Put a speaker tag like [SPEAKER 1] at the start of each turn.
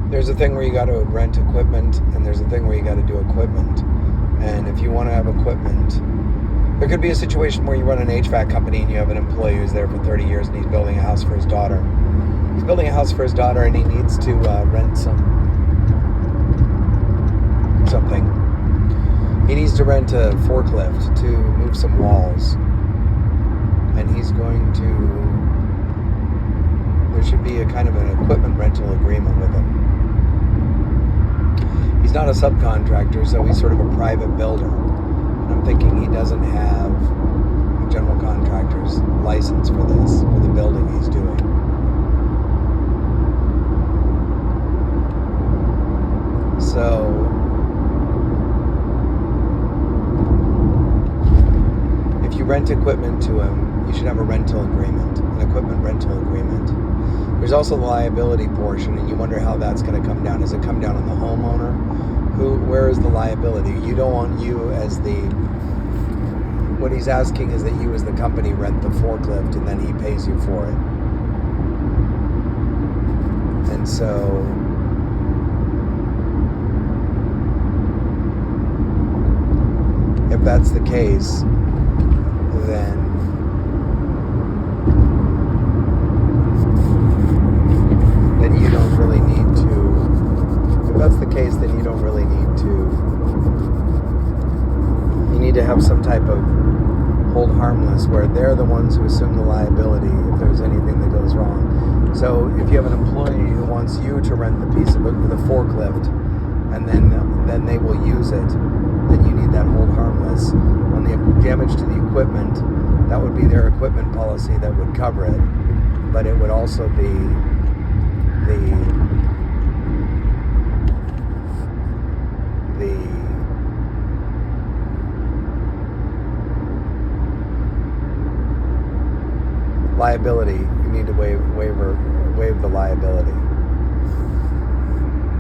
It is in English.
[SPEAKER 1] There's a thing where you got to rent equipment, and there's a thing where you got to do equipment. And if you want to have equipment, there could be a situation where you run an HVAC company and you have an employee who's there for 30 years and he's building a house for his daughter. He's building a house for his daughter and he needs to rent something. He needs to rent a forklift to move some walls. And he's going to... There should be a kind of an equipment rental agreement with him. He's not a subcontractor, so he's sort of a private builder. And I'm thinking he doesn't have a general contractor's license for this, for the building he's doing. So if you rent equipment to him, you should have a rental agreement, an equipment rental agreement. There's also the liability portion, and you wonder how that's going to come down. Does it come down on the homeowner? Where is the liability? You don't want you as the... What he's asking is that you as the company rent the forklift and then he pays you for it. And so... if that's the case, then you don't really need to... If that's the case, then you don't really need to... You need to have some type of hold harmless where they're the ones who assume the liability if there's anything that goes wrong. So if you have an employee who wants you to rent the piece of it with a forklift and then they will use it, then you need that hold harmless. On the damage to the equipment, that would be their equipment policy that would cover it, but it would also be the liability. You need to waive the liability.